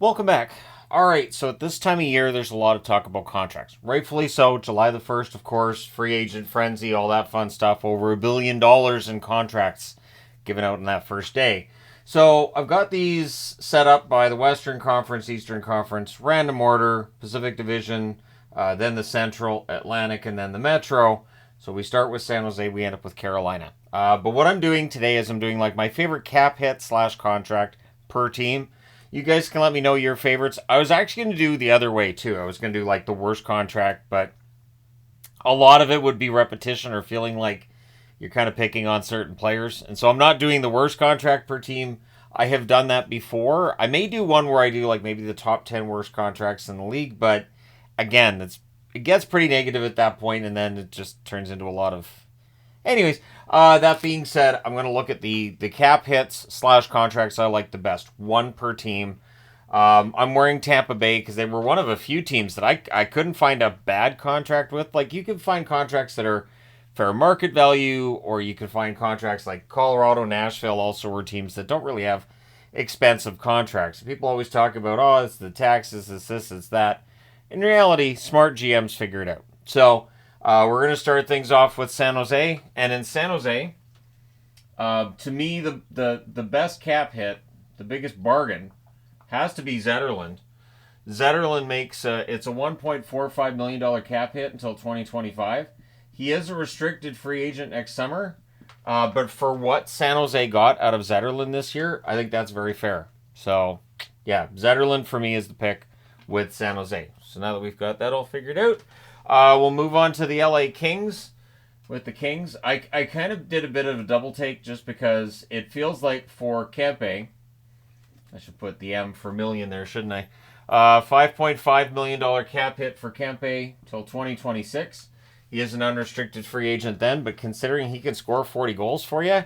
Welcome back. All right, so at this time of year, there's a lot of talk about contracts. Rightfully so. July the 1st, of course, free agent frenzy, all that fun stuff. Over $1 billion in contracts given out on that first day. So I've got these set up by the Western Conference, Eastern Conference, random order, Pacific Division, then the Central, Atlantic, and then the Metro. So we start with San Jose, we end up with Carolina. But what I'm doing today is I'm doing like my favorite cap hit / contract per team. You guys can let me know your favorites. I was actually going to do the other way too. I was going to do like the worst contract, but a lot of it would be repetition or feeling like you're kind of picking on certain players. And so I'm not doing the worst contract per team. I have done that before. I may do one where I do like maybe the top 10 worst contracts in the league, but again, it gets pretty negative at that point, and then it just turns into a lot of. Anyways, that being said, I'm going to look at the cap hits / contracts I like the best. One per team. I'm wearing Tampa Bay because they were one of a few teams that I couldn't find a bad contract with. Like, you can find contracts that are fair market value, or you can find contracts like Colorado, Nashville also were teams that don't really have expensive contracts. People always talk about, oh, it's the taxes, it's this, it's that. In reality, smart GMs figure it out. So, we're going to start things off with San Jose. And in San Jose, to me, the best cap hit, the biggest bargain, has to be Zetterlund. Zetterlund makes it's a $1.45 million cap hit until 2025. He is a restricted free agent next summer. But for what San Jose got out of Zetterlund this year, I think that's very fair. So, yeah, Zetterlund for me is the pick with San Jose. So now that we've got that all figured out, we'll move on to the LA Kings. With the Kings, I kind of did a bit of a double take just because it feels like for Kempe, I should put the M for million there, shouldn't I? $5.5 million cap hit for Kempe till 2026. He is an unrestricted free agent then, but considering he can score 40 goals for you,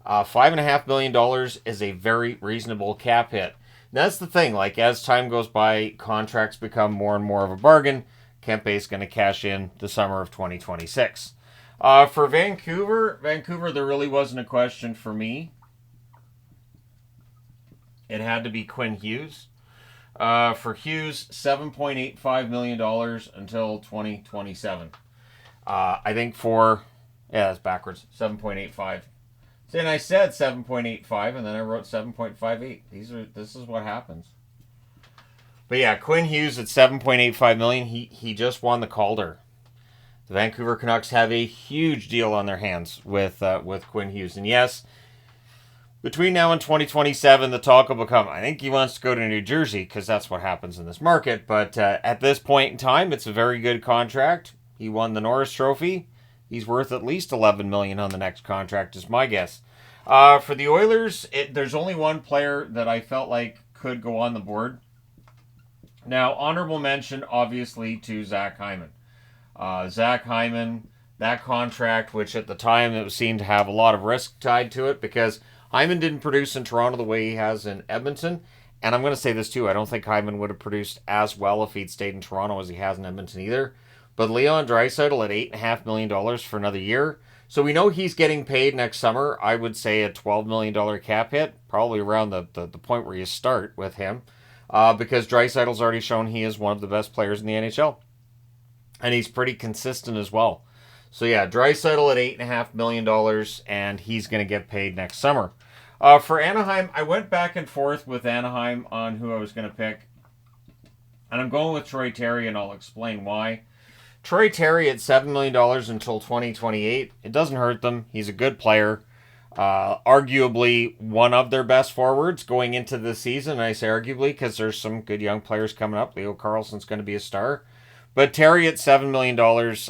$5.5 million is a very reasonable cap hit. And that's the thing, like as time goes by, contracts become more and more of a bargain. Kempe is going to cash in the summer of 2026. For Vancouver, there really wasn't a question for me. It had to be Quinn Hughes. For Hughes, $7.85 million until 2027. I think that's backwards, 7.85. Then I said 7.85, and then I wrote 7.58. This is what happens. But yeah, Quinn Hughes at $7.85 million. He just won the Calder. The Vancouver Canucks have a huge deal on their hands with Quinn Hughes. And yes, between now and 2027, the talk will become, I think he wants to go to New Jersey because that's what happens in this market. But at this point in time, it's a very good contract. He won the Norris Trophy. He's worth at least $11 million on the next contract, is my guess. For the Oilers, there's only one player that I felt like could go on the board. Now, honorable mention, obviously, to Zach Hyman. Zach Hyman, that contract, which at the time it seemed to have a lot of risk tied to it, because Hyman didn't produce in Toronto the way he has in Edmonton. And I'm going to say this too, I don't think Hyman would have produced as well if he'd stayed in Toronto as he has in Edmonton either. But Leon Draisaitl at $8.5 million for another year. So we know he's getting paid next summer. I would say a $12 million cap hit, probably around the point where you start with him. Because Draisaitl's already shown he is one of the best players in the NHL. And he's pretty consistent as well. So yeah, Draisaitl at $8.5 million, and he's going to get paid next summer. For Anaheim, I went back and forth with Anaheim on who I was going to pick. And I'm going with Troy Terry, and I'll explain why. Troy Terry at $7 million until 2028. It doesn't hurt them. He's a good player. Arguably one of their best forwards going into the season. I say arguably because there's some good young players coming up. Leo Carlson's going to be a star. But Terry at $7 million,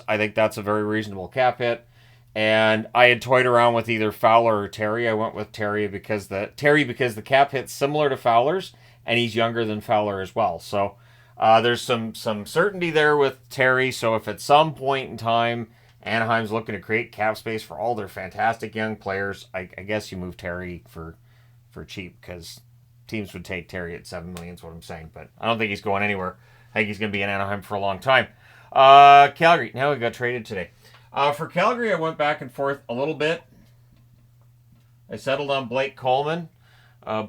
I think that's a very reasonable cap hit. And I had toyed around with either Fowler or Terry. I went with Terry because the cap hit's similar to Fowler's, and he's younger than Fowler as well. So there's some certainty there with Terry. So if at some point in time Anaheim's looking to create cap space for all their fantastic young players, I guess you move Terry for cheap, because teams would take Terry at $7 million is what I'm saying. But I don't think he's going anywhere. I think he's going to be in Anaheim for a long time. Calgary. Now he got traded today. For Calgary, I went back and forth a little bit. I settled on Blake Coleman.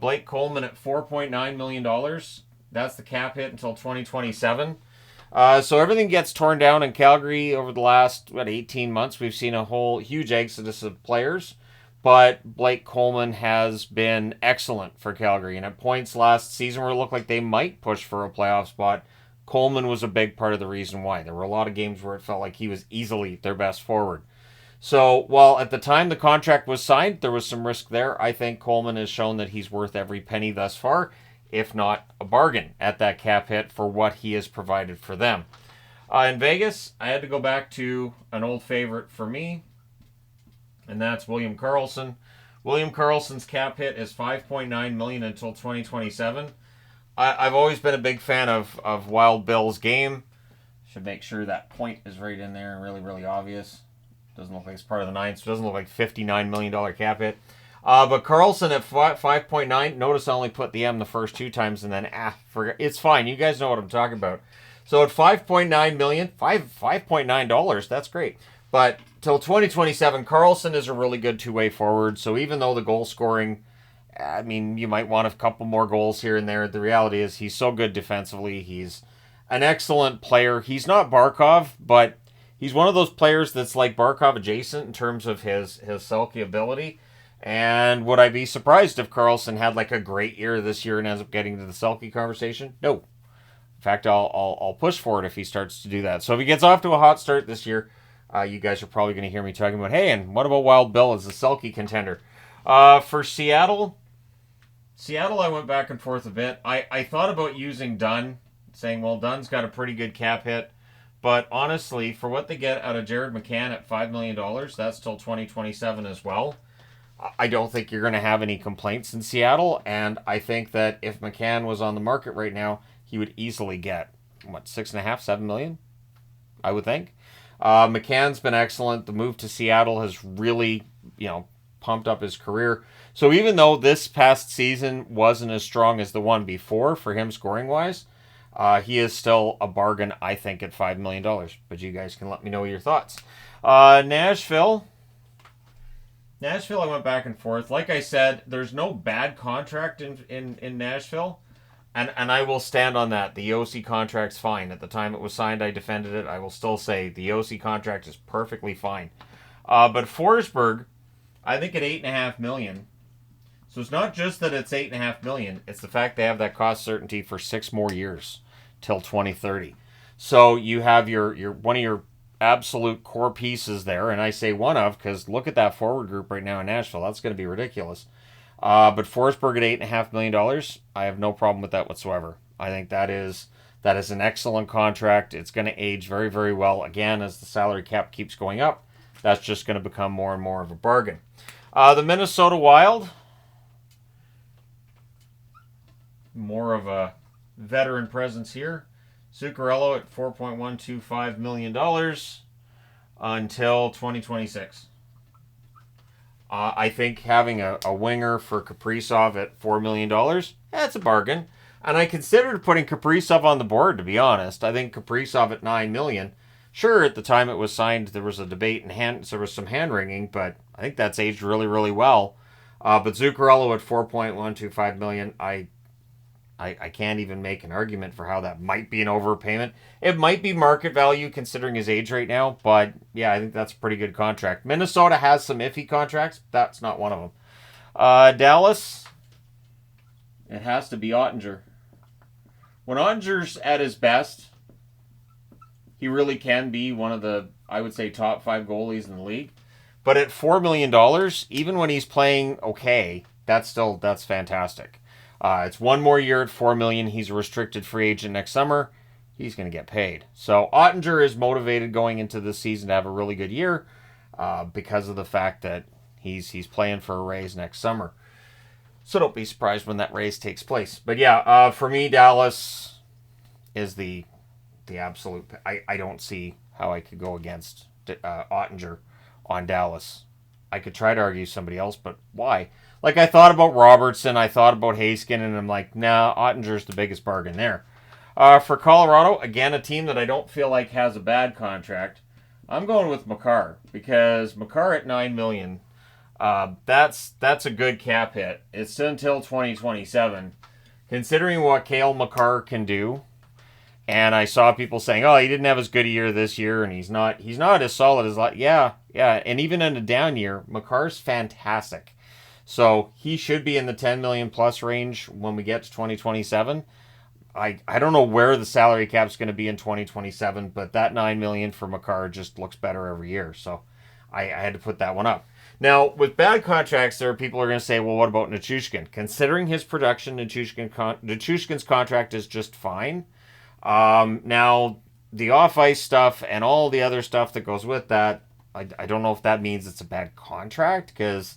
Blake Coleman at $4.9 million. That's the cap hit until 2027. So everything gets torn down in Calgary over the last 18 months. We've seen a whole huge exodus of players, but Blake Coleman has been excellent for Calgary. And at points last season where it looked like they might push for a playoff spot, Coleman was a big part of the reason why. There were a lot of games where it felt like he was easily their best forward. So while at the time the contract was signed, there was some risk there, I think Coleman has shown that he's worth every penny thus far, if not a bargain at that cap hit for what he has provided for them. In Vegas, I had to go back to an old favorite for me, and that's William Karlsson. William Karlsson's cap hit is $5.9 million until 2027. I've always been a big fan of Wild Bill's game. Should make sure that point is right in there, really, really obvious. Doesn't look like it's part of the nine, so it doesn't look like $59 million cap hit. But Karlsson at 5.9, notice I only put the M the first two times and then forget. It's fine. You guys know what I'm talking about. So at $5.9 million, $5.9, that's great. But till 2027, Karlsson is a really good two-way forward. So even though the goal scoring, I mean, you might want a couple more goals here and there. The reality is he's so good defensively. He's an excellent player. He's not Barkov, but he's one of those players that's like Barkov adjacent in terms of his Selke ability. And would I be surprised if Karlsson had like a great year this year and ends up getting to the Selke conversation? No. In fact, I'll push for it if he starts to do that. So if he gets off to a hot start this year, you guys are probably going to hear me talking about, hey, and what about Wild Bill as a Selke contender? For Seattle, I went back and forth a bit. I thought about using Dunn, saying, well, Dunn's got a pretty good cap hit. But honestly, for what they get out of Jared McCann at $5 million, that's till 2027 as well. I don't think you're going to have any complaints in Seattle. And I think that if McCann was on the market right now, he would easily get, $6.5, $7 million? I would think. McCann's been excellent. The move to Seattle has really, pumped up his career. So even though this past season wasn't as strong as the one before for him scoring-wise, he is still a bargain, I think, at $5 million. But you guys can let me know your thoughts. Nashville, I went back and forth. Like I said, there's no bad contract in Nashville. And I will stand on that. The OC contract's fine. At the time it was signed, I defended it. I will still say the OC contract is perfectly fine. But Forsberg, I think at $8.5 million. So it's not just that it's $8.5 million. It's the fact they have that cost certainty for 6 more years till 2030. So you have your one of your absolute core pieces there, and I say one of because look at that forward group right now in Nashville. That's going to be ridiculous. But Forsberg at $8.5 million, I have no problem with that whatsoever. I think that is an excellent contract. It's going to age very, very well. Again, as the salary cap keeps going up, that's just going to become more and more of a bargain. The Minnesota Wild, more of a veteran presence here. Zuccarello at $4.125 million until 2026. I think having a winger for Kaprizov at $4 million, that's a bargain. And I considered putting Kaprizov on the board, to be honest. I think Kaprizov at $9 million. Sure, at the time it was signed, there was a debate and there was some hand-wringing, but I think that's aged really, really well. But Zuccarello at $4.125 million, I can't even make an argument for how that might be an overpayment. It might be market value considering his age right now, but yeah, I think that's a pretty good contract. Minnesota has some iffy contracts. That's not one of them. Dallas, it has to be Ottinger. When Ottinger's at his best, he really can be one of the, I would say, top 5 goalies in the league. But at $4 million, even when he's playing okay, that's fantastic. It's 1 more year at $4 million. He's a restricted free agent next summer. He's going to get paid. So Ottinger is motivated going into this season to have a really good year because of the fact that he's playing for a raise next summer. So don't be surprised when that raise takes place. But yeah, for me, Dallas is the absolute. I don't see how I could go against Ottinger on Dallas. I could try to argue somebody else, but why? Like, I thought about Robertson, I thought about Haskin, and I'm like, nah, Ottinger's the biggest bargain there. For Colorado, again, a team that I don't feel like has a bad contract, I'm going with Makar, because Makar at $9 million, that's a good cap hit. It's until 2027. considering what Cale Makar can do, and I saw people saying, "Oh, he didn't have as good a year this year, and he's not as solid as like." Yeah, and even in a down year, Makar's fantastic. So he should be in the 10 million plus range when we get to 2027. I don't know where the salary cap's going to be in 2027, but that 9 million for Makar just looks better every year. So I had to put that one up. Now, with bad contracts, there are people who are going to say, well, what about Nichushkin? Considering his production, Nichushkin's contract is just fine. Now, the off-ice stuff and all the other stuff that goes with that, I don't know if that means it's a bad contract, because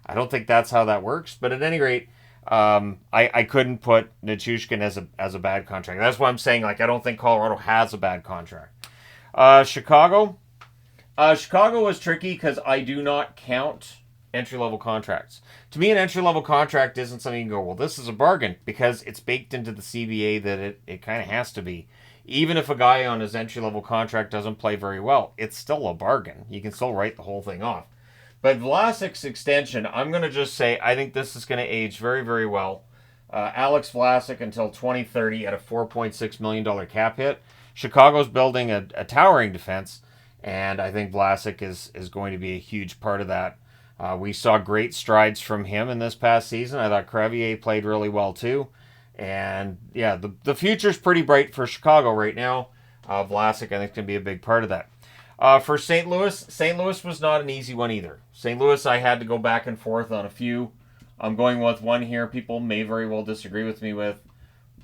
I don't think that's how that works. But at any rate, I couldn't put Nichushkin as a bad contract. That's why I'm saying, like, I don't think Colorado has a bad contract. Chicago. Chicago was tricky because I do not count entry-level contracts. To me, an entry-level contract isn't something you can go, well, this is a bargain, because it's baked into the CBA that it kind of has to be. Even if a guy on his entry-level contract doesn't play very well, it's still a bargain. You can still write the whole thing off. But Vlasic's extension, I'm going to just say, I think this is going to age very, very well. Alex Vlasic until 2030 at a $4.6 million cap hit. Chicago's building a towering defense, and I think Vlasic is going to be a huge part of that. We saw great strides from him in this past season. I thought Crevier played really well too. And yeah, the future's pretty bright for Chicago right now. Vlasic, I think, can be a big part of that. For St. Louis was not an easy one either. St. Louis, I had to go back and forth on a few. I'm going with one here people may very well disagree with me with.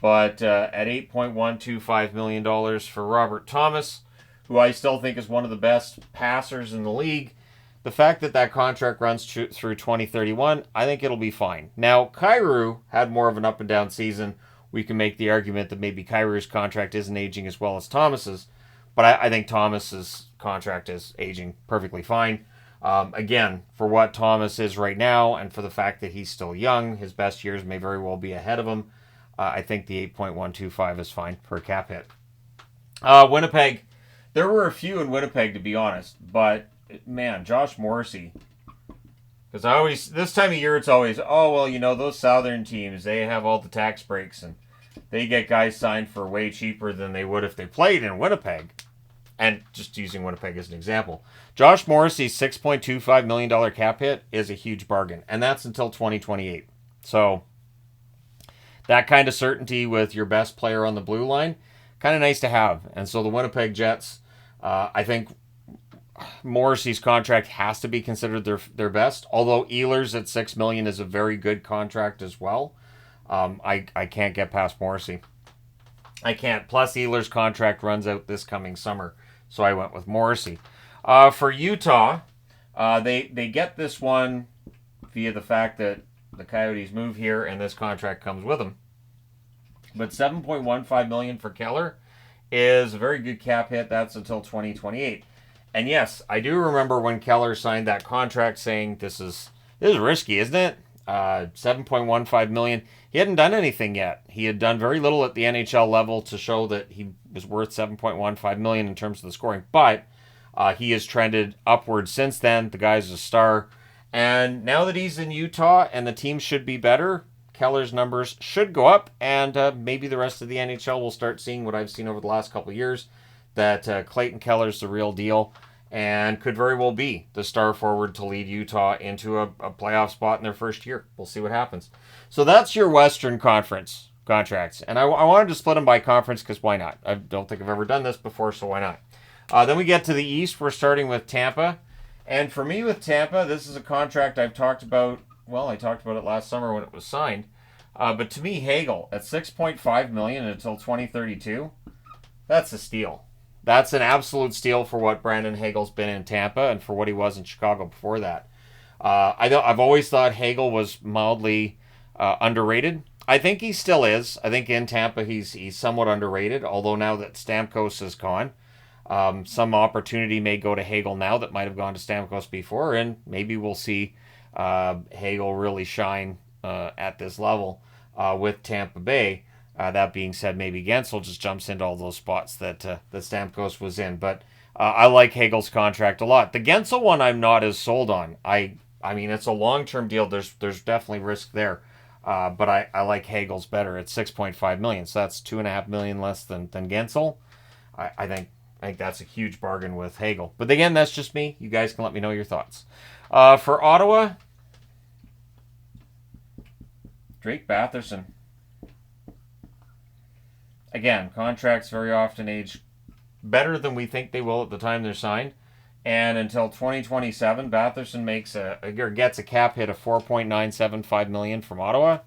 But at $8.125 million for Robert Thomas, who I still think is one of the best passers in the league, the fact that contract runs through 2031, I think it'll be fine. Now, Kyrou had more of an up and down season. We can make the argument that maybe Kyrou's contract isn't aging as well as Thomas's, but I think Thomas's contract is aging perfectly fine. Again, for what Thomas is right now, and for the fact that he's still young, his best years may very well be ahead of him. I think the 8.125 is fine per cap hit. Winnipeg, there were a few in Winnipeg, to be honest, but man, Josh Morrissey. Because this time of year, it's always, oh, well, those southern teams, they have all the tax breaks and they get guys signed for way cheaper than they would if they played in Winnipeg. And just using Winnipeg as an example. Josh Morrissey's $6.25 million cap hit is a huge bargain, and that's until 2028. So that kind of certainty with your best player on the blue line, kind of nice to have. And so the Winnipeg Jets, I think Morrissey's contract has to be considered their best, although Ehlers at $6 million is a very good contract as well. I can't get past Morrissey. I can't. Plus, Ehlers' contract runs out this coming summer, so I went with Morrissey. For Utah, they get this one via the fact that the Coyotes move here and this contract comes with them. But $7.15 million for Keller is a very good cap hit. That's until 2028. And yes, I do remember when Keller signed that contract saying this is risky, isn't it? $7.15 million. He hadn't done anything yet. He had done very little at the NHL level to show that he was worth $7.15 million in terms of the scoring. But he has trended upward since then. The guy's a star. And now that he's in Utah and the team should be better, Keller's numbers should go up. And maybe the rest of the NHL will start seeing what I've seen over the last couple of years, that Clayton Keller's the real deal and could very well be the star forward to lead Utah into a playoff spot in their first year. We'll see what happens. So that's your Western Conference contracts. And I wanted to split them by conference because why not? I don't think I've ever done this before, so why not? Then we get to the East. We're starting with Tampa. And for me with Tampa, this is a contract I've talked about. Well, I talked about it last summer when it was signed. But to me, Hagel at $6.5 million until 2032, that's a steal. That's an absolute steal for what Brandon Hagel's been in Tampa and for what he was in Chicago before that. I've always thought Hagel was mildly underrated. I think he still is. I think in Tampa he's somewhat underrated, although now that Stamkos is gone, some opportunity may go to Hagel now that might have gone to Stamkos before, and maybe we'll see Hagel really shine at this level with Tampa Bay. That being said, maybe Gensel just jumps into all those spots that Stamkos was in. But I like Hagel's contract a lot. The Gensel one I'm not as sold on. I mean, it's a long-term deal. There's definitely risk there. But I like Hagel's better at 6.5 million. So that's 2.5 million less than Gensel. I think that's a huge bargain with Hagel. But again, that's just me. You guys can let me know your thoughts. For Ottawa, Drake Batherson. Again, contracts very often age better than we think they will at the time they're signed. And until 2027, Batherson gets a cap hit of $4.975 million from Ottawa.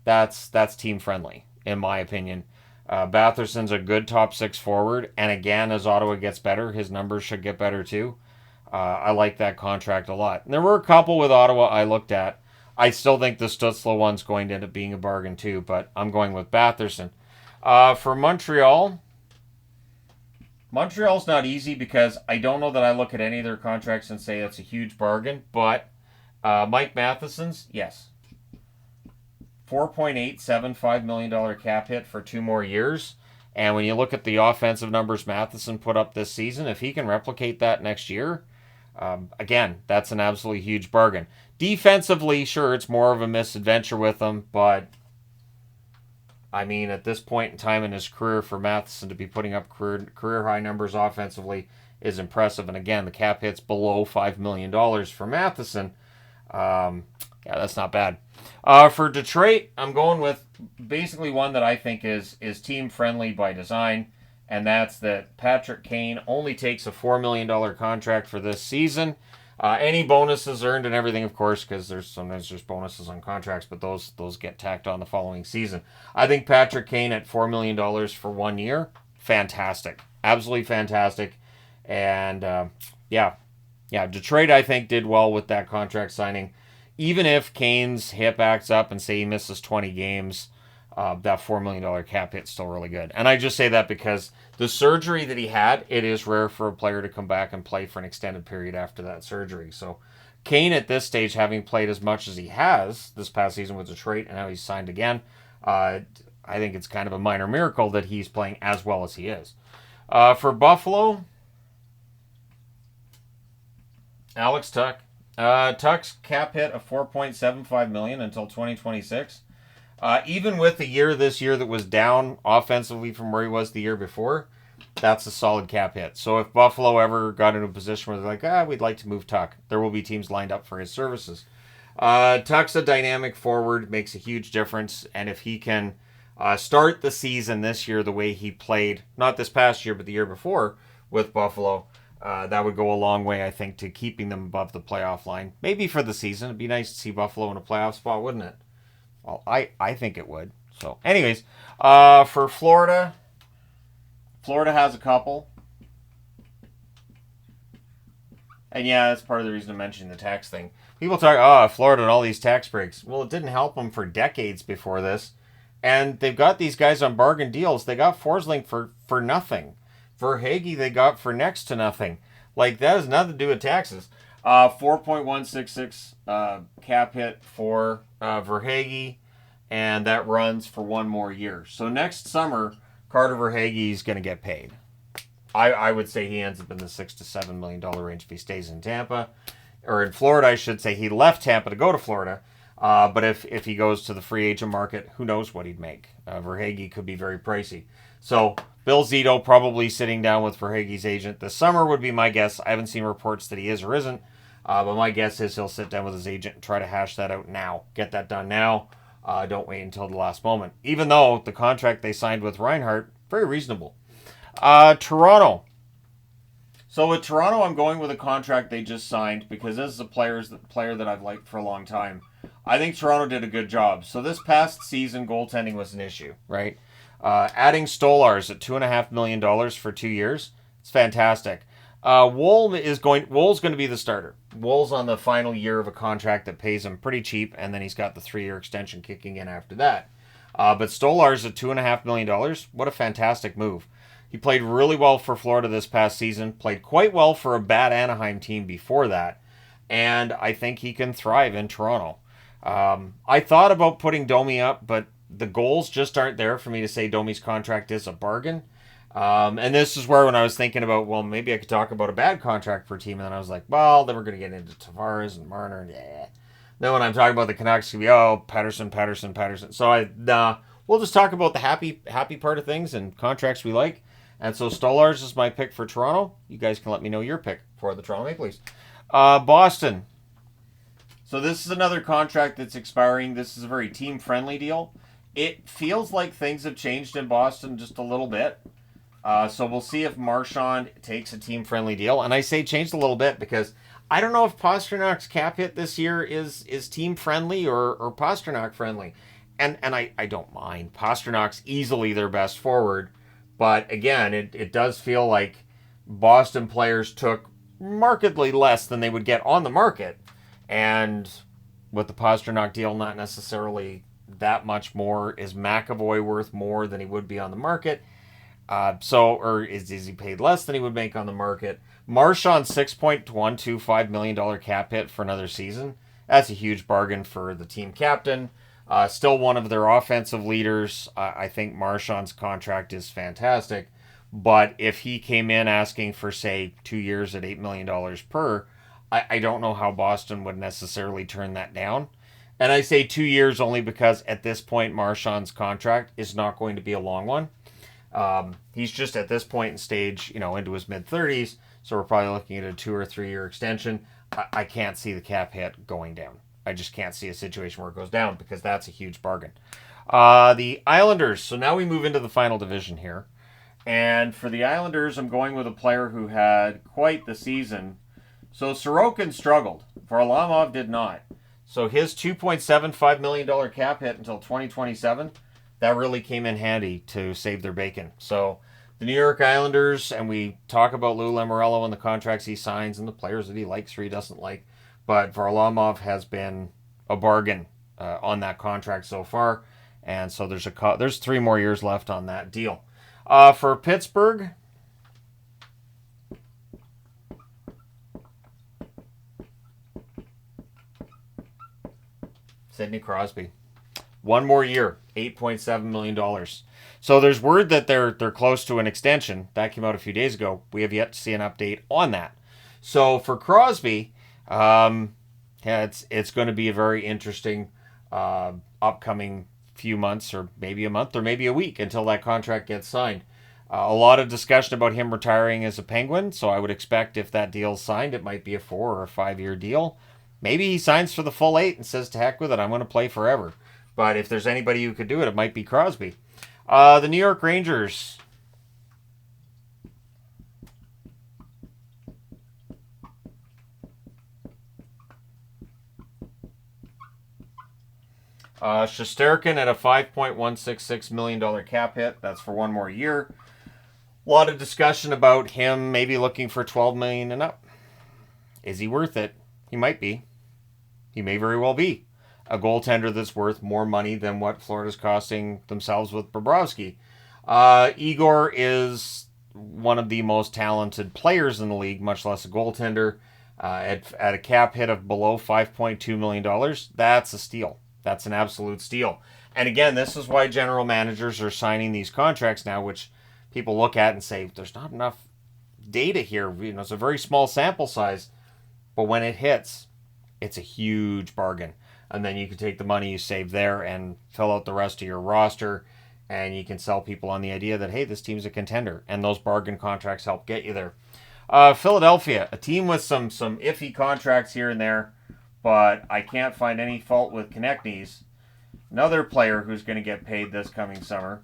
That's team friendly, in my opinion. Batherson's a good top six forward, and again, as Ottawa gets better, his numbers should get better too. I like that contract a lot. And there were a couple with Ottawa I looked at. I still think the Stutzla one's going to end up being a bargain too, but I'm going with Batherson. For Montreal, Montreal's not easy because I don't know that I look at any of their contracts and say that's a huge bargain, but Mike Matheson's, yes. $4.875 million cap hit for 2 more years. And when you look at the offensive numbers Matheson put up this season, if he can replicate that next year, again, that's an absolutely huge bargain. Defensively, sure, it's more of a misadventure with him, but I mean, at this point in time in his career, for Matheson to be putting up career high numbers offensively is impressive. And again, the cap hit's below $5 million for Matheson. Yeah, that's not bad. For Detroit, I'm going with basically one that I think is team friendly by design, and that's that Patrick Kane only takes a $4 million contract for this season. Any bonuses earned and everything, of course, because sometimes there's bonuses on contracts, but those get tacked on the following season. I think Patrick Kane at $4 million for 1 year, fantastic, absolutely fantastic, and yeah, Detroit I think did well with that contract signing. Even if Kane's hip acts up and say he misses 20 games, that $4 million cap hit's still really good. And I just say that because the surgery that he had, it is rare for a player to come back and play for an extended period after that surgery. So Kane at this stage, having played as much as he has this past season with Detroit and now he's signed again, I think it's kind of a minor miracle that he's playing as well as he is. For Buffalo, Alex Tuch. Tuch's cap hit of $4.75 million until 2026. Even with the year this year that was down offensively from where he was the year before, that's a solid cap hit. So if Buffalo ever got into a position where they're like, we'd like to move Tuch, there will be teams lined up for his services. Tuch's a dynamic forward, makes a huge difference, and if he can start the season this year the way he played, not this past year, but the year before with Buffalo, that would go a long way, I think, to keeping them above the playoff line. Maybe for the season. It'd be nice to see Buffalo in a playoff spot, wouldn't it? Well, I think it would. So, anyways, for Florida, Florida has a couple. And yeah, that's part of the reason I'm mentioning the tax thing. People talk, Florida and all these tax breaks. Well, it didn't help them for decades before this. And they've got these guys on bargain deals. They got Forsling for nothing. Verhaeghe they got for next to nothing. Like, that has nothing to do with taxes. 4.166 cap hit for Verhaeghe, and that runs for 1 more year. So next summer, Carter Verhaeghe is going to get paid. I would say he ends up in the $6 to $7 million range if he stays in Tampa. Or in Florida, I should say. He left Tampa to go to Florida. But if he goes to the free agent market, who knows what he'd make. Verhaeghe could be very pricey. So Bill Zito probably sitting down with Verhaeghe's agent this summer would be my guess. I haven't seen reports that he is or isn't. But my guess is he'll sit down with his agent and try to hash that out now. Get that done now. Don't wait until the last moment. Even though the contract they signed with Reinhart, very reasonable. Toronto. So with Toronto, I'm going with a contract they just signed because this is a player that I've liked for a long time. I think Toronto did a good job. So this past season, goaltending was an issue, right? Adding Stolarz at $2.5 million for 2 years, it's fantastic. Woll's going to be the starter. Woll's on the final year of a contract that pays him pretty cheap, and then he's got the 3-year extension kicking in after that. But Stolarz at $2.5 million, what a fantastic move. He played really well for Florida this past season, played quite well for a bad Anaheim team before that, and I think he can thrive in Toronto. I thought about putting Domi up, but the goals just aren't there for me to say Domi's contract is a bargain. And this is where when I was thinking about, well, maybe I could talk about a bad contract for a team, and then I was like, well, then we're going to get into Tavares and Marner, and Then when I'm talking about the Canucks, it's going to be, oh, Patterson. So we'll just talk about the happy part of things and contracts we like. And so Stolarz is my pick for Toronto. You guys can let me know your pick for the Toronto Maple Leafs. Boston. So this is another contract that's expiring. This is a very team-friendly deal. It feels like things have changed in Boston just a little bit. So we'll see if Marchand takes a team-friendly deal. And I say changed a little bit because I don't know if Pasternak's cap hit this year is team-friendly or Pasternak-friendly. And I don't mind. Pasternak's easily their best forward. But again, it does feel like Boston players took markedly less than they would get on the market. And with the Pasternak deal, not necessarily that much more. Is McAvoy worth more than he would be on the market? Or is he paid less than he would make on the market? Marchand, $6.125 million cap hit for another season. That's a huge bargain for the team captain. Still one of their offensive leaders. I think Marchand's contract is fantastic. But if he came in asking for, say, 2 years at $8 million per, I don't know how Boston would necessarily turn that down. And I say 2 years only because at this point, Marchand's contract is not going to be a long one. He's just at this point in stage, into his mid-30s, so we're probably looking at a 2 or 3 year extension. I can't see the cap hit going down. I just can't see a situation where it goes down because that's a huge bargain. The Islanders. So now we move into the final division here. And for the Islanders, I'm going with a player who had quite the season. So Sorokin struggled. Varlamov did not. So his $2.75 million cap hit until 2027, that really came in handy to save their bacon. So the New York Islanders, and we talk about Lou Lamoriello and the contracts he signs and the players that he likes or he doesn't like, but Varlamov has been a bargain on that contract so far. And so there's 3 more years left on that deal. For Pittsburgh, Sidney Crosby. 1 more year, $8.7 million. So there's word that they're close to an extension. That came out a few days ago. We have yet to see an update on that. So for Crosby, it's going to be a very interesting upcoming few months, or maybe a month, or maybe a week until that contract gets signed. A lot of discussion about him retiring as a Penguin, so I would expect if that deal's signed, it might be a 4 or a 5 year deal. Maybe he signs for the full 8 and says, to heck with it, I'm going to play forever. But if there's anybody who could do it, it might be Crosby. The New York Rangers. Shesterkin at a $5.166 million cap hit. That's for 1 more year. A lot of discussion about him maybe looking for $12 million and up. Is he worth it? He might be. He may very well be a goaltender that's worth more money than what Florida's costing themselves with Bobrovsky. Igor is one of the most talented players in the league, much less a goaltender. At a cap hit of below $5.2 million, that's a steal. That's an absolute steal. And again, this is why general managers are signing these contracts now, which people look at and say, there's not enough data here. It's a very small sample size. But when it hits, it's a huge bargain. And then you can take the money you save there and fill out the rest of your roster. And you can sell people on the idea that, hey, this team's a contender. And those bargain contracts help get you there. Philadelphia, a team with some iffy contracts here and there. But I can't find any fault with Konechny's. Another player who's going to get paid this coming summer.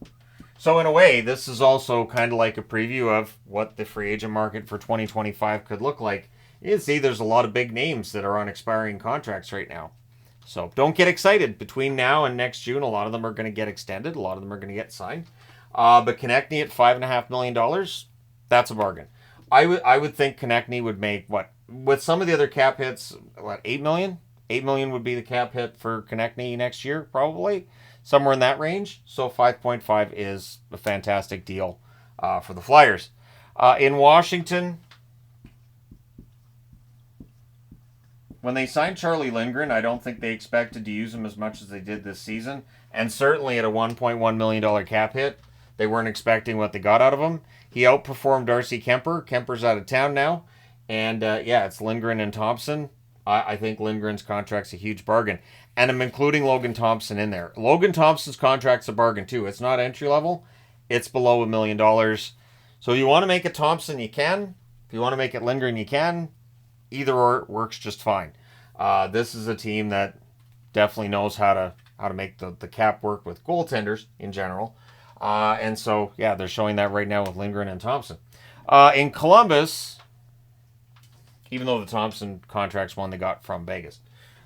So in a way, this is also kind of like a preview of what the free agent market for 2025 could look like. You can see there's a lot of big names that are on expiring contracts right now. So don't get excited. Between now and next June, a lot of them are going to get extended. A lot of them are going to get signed. But Konechny at $5.5 million, that's a bargain. I would think Konechny would make, what, with some of the other cap hits, what, $8 million? $8 million would be the cap hit for Konechny next year, probably. Somewhere in that range. So 5.5 is a fantastic deal for the Flyers. In Washington, when they signed Charlie Lindgren, I don't think they expected to use him as much as they did this season. And certainly at a $1.1 million cap hit, they weren't expecting what they got out of him. He outperformed Darcy Kemper. Kemper's out of town now. And it's Lindgren and Thompson. I think Lindgren's contract's a huge bargain. And I'm including Logan Thompson in there. Logan Thompson's contract's a bargain too. It's not entry level. It's below $1 million. So you want to make it Thompson, you can. If you want to make it Lindgren, you can. Either or works just fine. This is a team that definitely knows how to make the cap work with goaltenders in general. And so, yeah, they're showing that right now with Lindgren and Thompson. In Columbus, even though the Thompson contract's one they got from Vegas.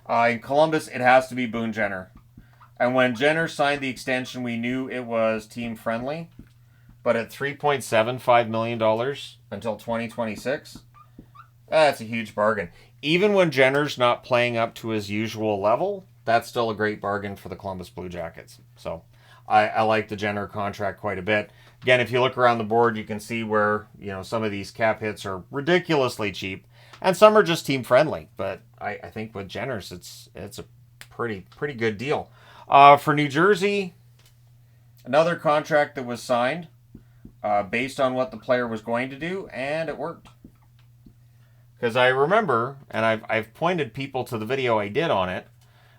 In Columbus, it has to be Boone Jenner. And when Jenner signed the extension, we knew it was team friendly. But at $3.75 million until 2026, that's a huge bargain. Even when Jenner's not playing up to his usual level, that's still a great bargain for the Columbus Blue Jackets. So I like the Jenner contract quite a bit. Again, if you look around the board, you can see where some of these cap hits are ridiculously cheap. And some are just team friendly, but I think with Jenner's, it's a pretty good deal. For New Jersey, another contract that was signed based on what the player was going to do, and it worked. Because I remember, and I've pointed people to the video I did on it,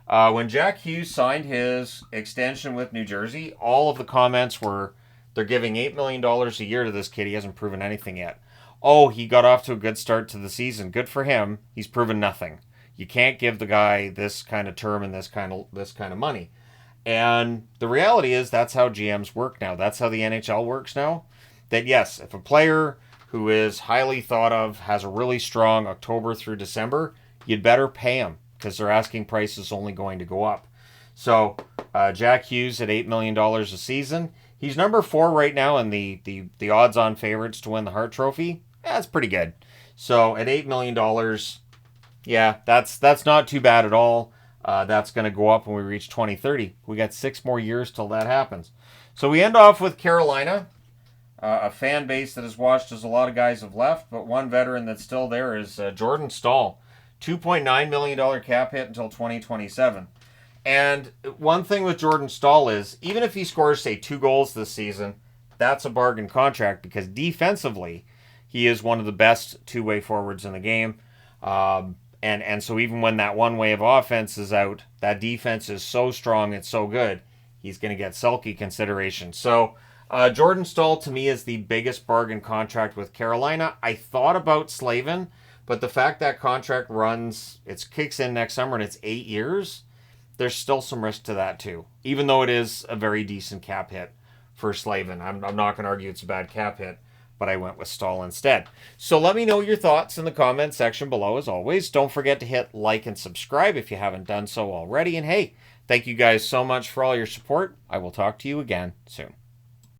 when Jack Hughes signed his extension with New Jersey, all of the comments were, they're giving $8 million a year to this kid. He hasn't proven anything yet. Oh, he got off to a good start to the season. Good for him. He's proven nothing. You can't give the guy this kind of term and this kind of money. And the reality is that's how GMs work now. That's how the NHL works now. That yes, if a player who is highly thought of has a really strong October through December, you'd better pay him because their asking price is only going to go up. So Jack Hughes at $8 million a season. He's number 4 right now in the odds-on favorites to win the Hart Trophy. That's pretty good. So at $8 million, yeah, that's not too bad at all. That's going to go up when we reach 2030. We got 6 more years till that happens. So we end off with Carolina, a fan base that has watched as a lot of guys have left, but one veteran that's still there is Jordan Staal. $2.9 million cap hit until 2027. And one thing with Jordan Staal is, even if he scores, say, 2 goals this season, that's a bargain contract because defensively, he is one of the best two-way forwards in the game. And so even when that one way of offense is out, that defense is so strong, it's so good, he's going to get Selke consideration. So Jordan Staal, to me, is the biggest bargain contract with Carolina. I thought about Slavin, but the fact that contract runs, it kicks in next summer and it's 8 years, there's still some risk to that too. Even though it is a very decent cap hit for Slavin. I'm not going to argue it's a bad cap hit, but I went with Staal instead. So let me know your thoughts in the comment section below as always. Don't forget to hit like and subscribe if you haven't done so already. And hey, thank you guys so much for all your support. I will talk to you again soon.